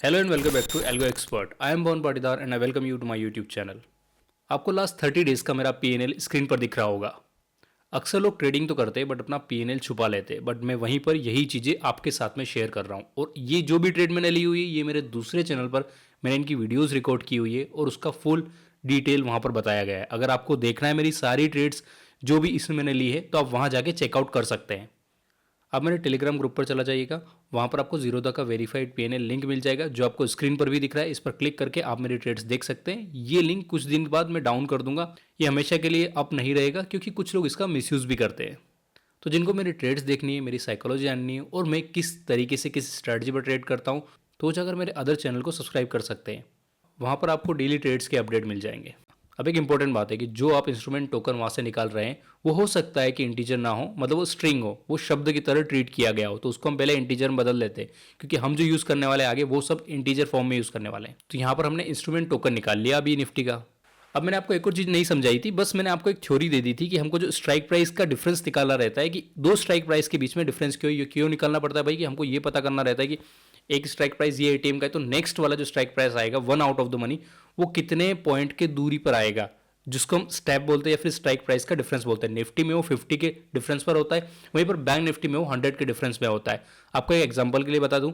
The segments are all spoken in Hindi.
Hello and welcome back to Algo Expert. I am Bhavan Patidar and I welcome you to my YouTube channel. आपको लास्ट 30 डेज का मेरा पीएनएल स्क्रीन पर दिख रहा होगा। अक्सर लोग ट्रेडिंग तो करते हैं बट अपना पीएनएल छुपा लेते हैं, बट मैं वहीं पर यही चीज़ें आपके साथ में शेयर कर रहा हूँ। और ये जो भी ट्रेड मैंने ली हुई है ये मेरे दूसरे चैनल पर मैंने इनकी वीडियोज़ रिकॉर्ड की हुई है और उसका फुल डिटेल वहाँ पर बताया गया है। अगर आपको देखना है मेरी सारी ट्रेड्स जो भी इसमें मैंने ली है तो आप वहाँ जाके चेकआउट कर सकते हैं। आप मेरे टेलीग्राम ग्रुप पर चला जाइएगा, वहाँ पर आपको जीरोधा का वेरीफाइड पीएनएल लिंक मिल जाएगा जो आपको स्क्रीन पर भी दिख रहा है। इस पर क्लिक करके आप मेरी ट्रेड्स देख सकते हैं। ये लिंक कुछ दिन बाद मैं डाउन कर दूंगा, ये हमेशा के लिए अप नहीं रहेगा क्योंकि कुछ लोग इसका मिसयूज़ भी करते हैं। तो जिनको मेरी ट्रेड्स देखनी है, मेरी साइकोलॉजी जाननी है और मैं किस तरीके से किस स्ट्रैटेजी पर ट्रेड करता हूँ, तो जाकर मेरे अदर चैनल को सब्सक्राइब कर सकते हैं। वहाँ पर आपको डेली ट्रेड्स के अपडेट मिल जाएंगे। अब एक इंपॉर्टेंट बात है कि जो आप इंस्ट्रूमेंट टोकन वहाँ से निकाल रहे हैं वो हो सकता है कि इंटीजर ना हो, मतलब वो स्ट्रिंग हो, वो शब्द की तरह ट्रीट किया गया हो, तो उसको हम पहले इंटीजर में बदल देते हैं क्योंकि हम जो यूज़ करने वाले आगे वो सब इंटीजर फॉर्म में यूज़ करने वाले हैं। तो यहाँ पर हमने इंस्ट्रूमेंट टोकन निकाल लिया अभी निफ्टी का। अब मैंने आपको एक और चीज़ नहीं समझाई थी, बस मैंने आपको एक थ्योरी दे दी थी कि हमको जो स्ट्राइक प्राइस का डिफरेंस निकालना रहता है कि दो स्ट्राइक प्राइस के बीच में डिफरेंस क्यों निकालना पड़ता है भाई, कि हमको ये पता करना रहता है कि एक स्ट्राइक प्राइस ये एटीएम का है तो नेक्स्ट वाला जो स्ट्राइक प्राइस आएगा one out of the money वो कितने पॉइंट के दूरी पर आएगा, जिसको हम स्टेप बोलते हैं या फिर स्ट्राइक प्राइस का डिफरेंस बोलते हैं। निफ्टी में वो 50 के डिफरेंस पर होता है, वहीं पर बैंक निफ्टी में वो 100 के डिफरेंस में होता है। आपको एक एग्जांपल के लिए बता दूं,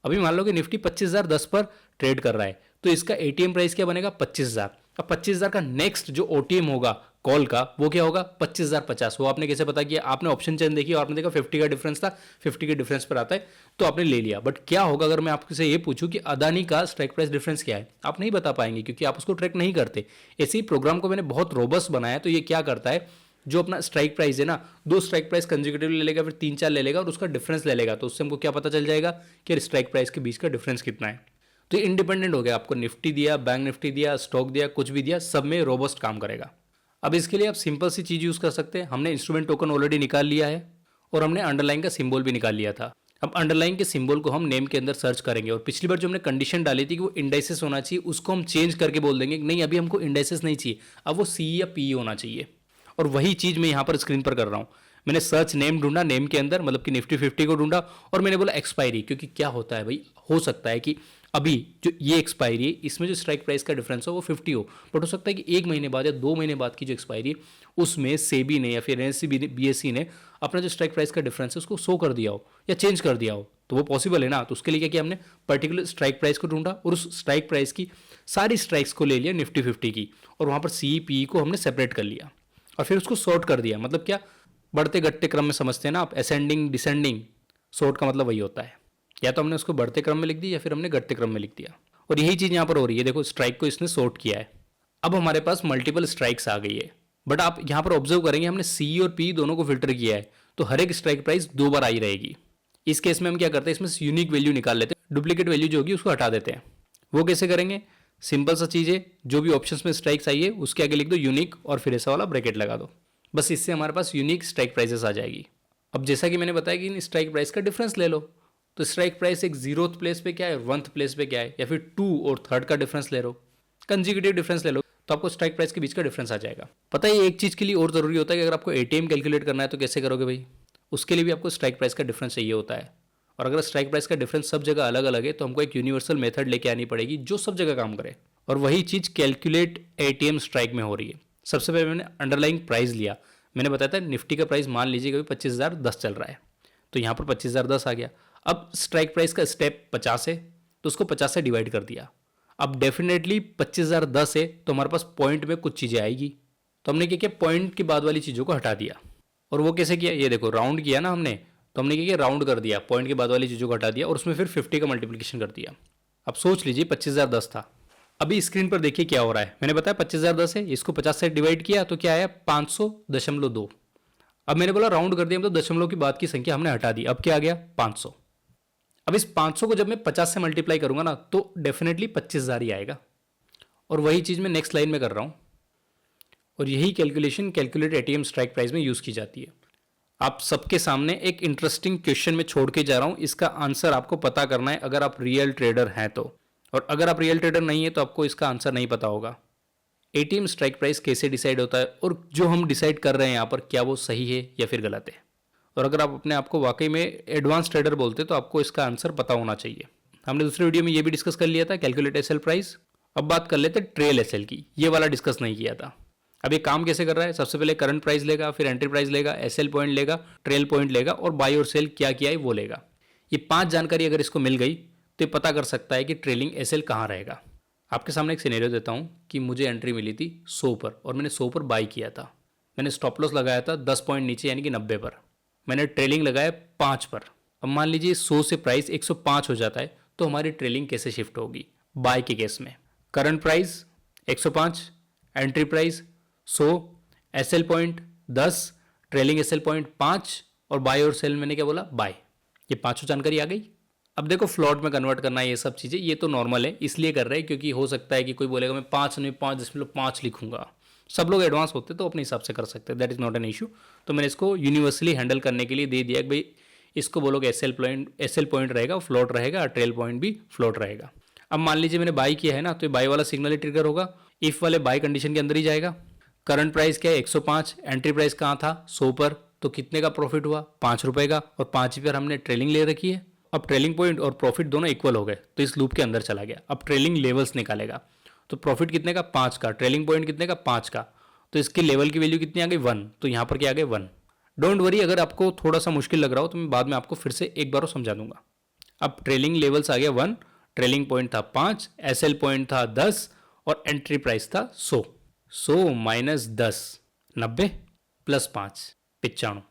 अभी मान लो कि निफ्टी 25,010 पर ट्रेड कर रहा है तो इसका एटीएम प्राइस क्या बनेगा 25,000। अब 25,000 का नेक्स्ट जो ओटीएम होगा कॉल का वो क्या होगा 25,050। वो आपने कैसे पता किया, आपने ऑप्शन चेन देखी और आपने देखा 50 का डिफरेंस था, 50 के डिफरेंस पर आता है तो आपने ले लिया। बट क्या होगा अगर मैं आपसे ये पूछूं कि अदानी का स्ट्राइक प्राइस डिफरेंस क्या है, आप नहीं बता पाएंगे क्योंकि आप उसको ट्रैक नहीं करते। ऐसे ही प्रोग्राम को मैंने बहुत रोबस्ट बनाया, तो ये क्या करता है, जो अपना स्ट्राइक प्राइस है ना, दो स्ट्राइक प्राइस कंजिक्यूटिव ले लेगा, फिर 3-4 ले लेगा और उसका डिफरेंस ले लेगा, तो उससे हमको क्या पता चल जाएगा कि स्ट्राइक प्राइस के बीच का डिफरेंस कितना है। तो ये इंडिपेंडेंट हो गया, आपको निफ्टी दिया, बैंक निफ्टी दिया, स्टॉक दिया, कुछ भी दिया, सब में रोबस्ट काम करेगा। अब इसके लिए आप सिंपल सी चीज़ यूज़ कर सकते हैं। हमने इंस्ट्रूमेंट टोकन ऑलरेडी निकाल लिया है और हमने अंडरलाइन का सिंबल भी निकाल लिया था। अब अंडरलाइन के सिंबल को हम नेम के अंदर सर्च करेंगे और पिछली बार जो हमने कंडीशन डाली थी कि वो इंडाइसेस होना चाहिए, उसको हम चेंज करके बोल देंगे कि नहीं अभी हमको इंडाइसेस नहीं चाहिए, अब वो सी या पी होना चाहिए। और वही चीज़ मैं यहाँ पर स्क्रीन पर कर रहा हूँ। मैंने सर्च नेम ढूंढा, नेम के अंदर मतलब कि निफ्टी 50 को ढूंढा और मैंने बोला एक्सपायरी, क्योंकि क्या होता है भाई, हो सकता है कि अभी जो ये एक्सपायरी है इसमें जो स्ट्राइक प्राइस का डिफरेंस हो वो 50 हो, बट हो सकता है कि 1 महीने बाद या 2 महीने बाद की जो एक्सपायरी है उसमें सेबी ने या फिर एनएससी बीएसई ने अपना जो स्ट्राइक प्राइस का डिफरेंस है उसको शो कर दिया हो या चेंज कर दिया हो, तो वो पॉसिबल है ना। तो उसके लिए क्या किया हमने, पर्टिकुलर स्ट्राइक प्राइस को ढूंढा और उस स्ट्राइक प्राइस की सारी स्ट्राइक्स को ले लिया निफ्टी 50 की और वहाँ पर सी पी को हमने सेपरेट कर लिया और फिर उसको सॉर्ट कर दिया। मतलब क्या, बढ़ते घटते क्रम में समझते हैं ना आप, असेंडिंग डिसेंडिंग, सॉर्ट का मतलब वही होता है। या तो हमने उसको बढ़ते क्रम में लिख दिया या फिर हमने घटते क्रम में लिख दिया, और यही चीज़ यहाँ पर हो रही है। देखो स्ट्राइक को इसने सॉर्ट किया है, अब हमारे पास मल्टीपल स्ट्राइक्स आ गई है। बट आप यहाँ पर ऑब्जर्व करेंगे हमने सी और पी दोनों को फिल्टर किया है, तो हर एक स्ट्राइक प्राइस 2 बार आई रहेगी। इस केस में हम क्या करते हैं, इसमें यूनिक वैल्यू निकाल लेते हैं, डुप्लीकेट वैल्यू जो होगी उसको हटा देते हैं। वो कैसे करेंगे, सिंपल सा चीज़ है, जो भी ऑप्शंस में स्ट्राइक्स आई है उसके आगे लिख दो यूनिक और फिर ऐसा वाला ब्रैकेट लगा दो, बस इससे हमारे पास यूनिक स्ट्राइक प्राइसेस आ जाएगी। अब जैसा कि मैंने बताया कि इन स्ट्राइक प्राइस का डिफरेंस ले लो, तो स्ट्राइक प्राइस एक 0th प्लेस पे क्या है, 1th प्लेस पे क्या है, या फिर 2 और 3rd का डिफरेंस ले लो, कंजिक्यूटिव डिफरेंस ले लो, तो आपको स्ट्राइक प्राइस के बीच का डिफरेंस आ जाएगा। पता है एक चीज़ के लिए और जरूरी होता है कि अगर आपको एटीएम कैलकुलेट करना है तो कैसे करोगे भाई, उसके लिए भी आपको स्ट्राइक प्राइस का डिफरेंस चाहिए होता है। और अगर स्ट्राइक प्राइस का डिफरेंस सब जगह अलग अलग है तो हमको एक यूनिवर्सल मेथड लेके आनी पड़ेगी जो सब जगह काम करे, और वही चीज़ कैलकुलेट एटीएम स्ट्राइक में हो रही है। सबसे पहले मैंने अंडरलाइंग प्राइस लिया, मैंने बताया था निफ्टी का प्राइस मान लीजिए कि 25,010 चल रहा है, तो यहाँ पर 25,010 आ गया। अब स्ट्राइक प्राइस का स्टेप 50 है तो उसको 50 से डिवाइड कर दिया। अब डेफिनेटली 25,010 है तो हमारे पास पॉइंट में कुछ चीज़ें आएगी, तो हमने क्या किया, पॉइंट के बाद वाली चीज़ों को हटा दिया। और वो कैसे किया, ये देखो राउंड किया ना हमने, तो हमने क्या किया, राउंड कर दिया, पॉइंट के बाद वाली चीज़ों को हटा दिया और उसमें फिर 50 का मल्टीप्लिकेशन कर दिया। अब सोच लीजिए 25,010 था, अभी स्क्रीन पर देखिए क्या हो रहा है। मैंने बताया 25,010 है, इसको 50 से डिवाइड किया तो क्या आया 500.2। अब मैंने बोला राउंड कर दिया, मतलब दशमलव की बाद की संख्या हमने हटा दी, अब क्या आ गया 500। अब इस 500 को जब मैं 50 से मल्टीप्लाई करूंगा ना तो डेफिनेटली 25,000 ही आएगा, और वही चीज़ मैं नेक्स्ट लाइन में कर रहा हूँ। और यही calculation calculate ATM strike price में यूज़ की जाती है। आप सबके सामने एक इंटरेस्टिंग क्वेश्चन में छोड़ के जा रहा हूँ, इसका आंसर आपको पता करना है अगर आप रियल ट्रेडर हैं तो, और अगर आप रियल ट्रेडर नहीं है तो आपको इसका आंसर नहीं पता होगा। एटीएम स्ट्राइक प्राइस कैसे डिसाइड होता है और जो हम डिसाइड कर रहे हैं यहाँ पर क्या वो सही है या फिर गलत है। और अगर आप अपने आप को वाकई में एडवांस ट्रेडर बोलते तो आपको इसका आंसर पता होना चाहिए। हमने दूसरे वीडियो में ये भी डिस्कस कर लिया था, कैलकुलेट एसएल प्राइस। अब बात कर लेते हैं ट्रेल एसएल की, ये वाला डिस्कस नहीं किया था। अब ये काम कैसे कर रहा है, सबसे पहले करंट प्राइस लेगा, फिर एंट्री प्राइस लेगा, एसएल पॉइंट लेगा, ट्रेल पॉइंट लेगा और बाई और सेल क्या किया है वो लेगा। ये 5 जानकारी अगर इसको मिल गई तो ये पता कर सकता है कि ट्रेलिंग एसएल कहाँ रहेगा। आपके सामने एक सिनेरियो देता हूँ कि मुझे एंट्री मिली थी 100 पर और मैंने 100 पर बाई किया था। मैंने स्टॉप लॉस लगाया था 10 पॉइंट नीचे यानी कि 90 पर। मैंने ट्रेलिंग लगाया 5 पर। अब मान लीजिए 100 से प्राइस 105 हो जाता है तो हमारी ट्रेलिंग कैसे शिफ्ट होगी बाय के केस में। Current price 105, entry price 100, SL point 10, trailing SL point 5 और बाय और सेल मैंने क्या बोला, बाय। ये पांचों जानकारी आ गई। अब देखो फ्लॉट में कन्वर्ट करना ये सब चीज़ें ये तो नॉर्मल है, इसलिए कर रहे हैं क्योंकि हो सकता है कि कोई बोलेगा मैं 5 नहीं 5.5 लिखूंगा। सब लोग एडवांस होते तो अपने हिसाब से कर सकते हैं, that is not an issue. तो मैंने इसको यूनिवर्सली हैंडल करने के लिए दे दिया कि भाई इसको बोलोगे एसएल पॉइंट रहेगा, फ्लोट रहेगा, ट्रेल पॉइंट भी फ्लोट रहेगा। अब मान लीजिए मैंने बाई किया है ना, तो बाई वाला सिग्नल ही ट्रिगर होगा, इफ वाले बाई कंडीशन के अंदर ही जाएगा। करंट प्राइस क्या है 105, एंट्री प्राइस कहाँ था 100 पर, तो कितने का प्रॉफिट हुआ 5 रुपए का, और 5 पर हमने ट्रेलिंग ले रखी है। अब ट्रेलिंग पॉइंट और प्रॉफिट दोनों इक्वल हो गए तो इस लूप के अंदर चला गया। अब ट्रेलिंग लेवल्स निकालेगा, तो प्रॉफिट कितने का 5 का, ट्रेलिंग पॉइंट कितने का 5 का, तो इसके लेवल की वैल्यू कितनी आ गई 1, तो यहाँ पर क्या आ गए 1। डोंट वरी अगर आपको थोड़ा सा मुश्किल लग रहा हो तो मैं बाद में आपको फिर से एक बार समझा दूंगा। अब ट्रेलिंग लेवल्स आ गया 1, ट्रेलिंग पॉइंट था 5, एसएल पॉइंट था 10 और एंट्री प्राइस था 100। 100 माइनस 10 90 प्लस 5 95,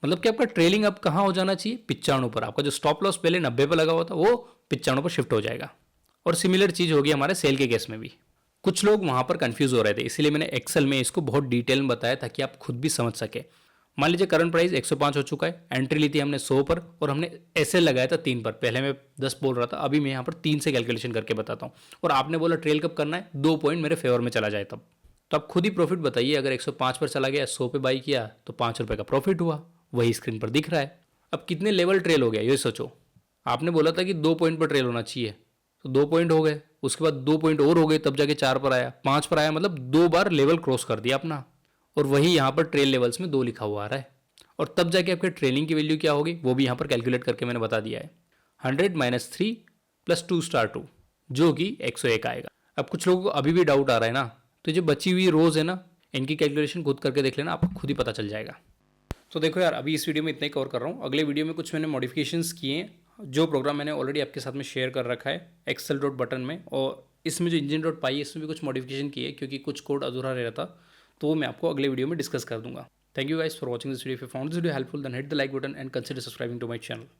मतलब कि आपका ट्रेलिंग अब कहाँ हो जाना चाहिए 95 पर। आपका जो स्टॉप लॉस पहले 90 पर लगा हुआ था वो 95 पर शिफ्ट हो जाएगा। और सिमिलर चीज होगी हमारे सेल के केस में भी। कुछ लोग वहां पर कंफ्यूज हो रहे थे, इसीलिए मैंने एक्सेल में इसको बहुत डिटेल में बताया ताकि आप खुद भी समझ सके। मान लीजिए करंट प्राइस 105 हो चुका है, एंट्री ली थी हमने 100 पर और हमने एसएल लगाया था 3 पर। पहले मैं 10 बोल रहा था, अभी मैं यहाँ पर 3 से कैलकुलेशन करके बताता हूँ। और आपने बोला ट्रेल कब करना है, 2 पॉइंट मेरे फेवर में चला जाए तब। तो आप खुद ही प्रॉफिट बताइए, अगर 105 पर चला गया 100 पे बाई किया तो 5 रुपये का प्रॉफिट हुआ, वही स्क्रीन पर दिख रहा है। अब कितने लेवल ट्रेल हो गया ये सोचो। आपने बोला था कि 2 पॉइंट पर ट्रेल होना चाहिए, तो 2 पॉइंट हो गए, उसके बाद 2 पॉइंट और हो गए, तब जाके 4 पर आया, 5 पर आया, मतलब 2 बार लेवल क्रॉस कर दिया अपना। और वही यहाँ पर ट्रेल लेवल्स में 2 लिखा हुआ आ रहा है। और तब जाके आपके ट्रेलिंग की वैल्यू क्या होगी वो भी यहाँ पर कैलकुलेट करके मैंने बता दिया है। 100 माइनस 3 प्लस 2 स्टार 2 जो कि 101 आएगा। अब कुछ लोगों को अभी भी डाउट आ रहा है ना, तो जो बची हुई रोज है ना, इनकी कैलकुलेशन खुद करके देख लेना, आपको खुद ही पता चल जाएगा। तो देखो यार, अभी इस वीडियो में इतना ही कवर कर रहा हूँ। अगले वीडियो में कुछ मैंने मॉडिफिकेशंस किए हैं, जो प्रोग्राम मैंने ऑलरेडी आपके साथ में शेयर कर रखा है एक्सेल डॉट बटन में, और इसमें जो इंजन डॉट पाई है इसमें भी कुछ मॉडिफिकेशन किए हैं क्योंकि कुछ कोड अधूरा रह रहा था, तो वो मैं आपको अगले वीडियो में डिस्कस कर दूंगा। Thank you guys for watching this video. If you found this video helpful, then hit the like button and consider subscribing to my channel.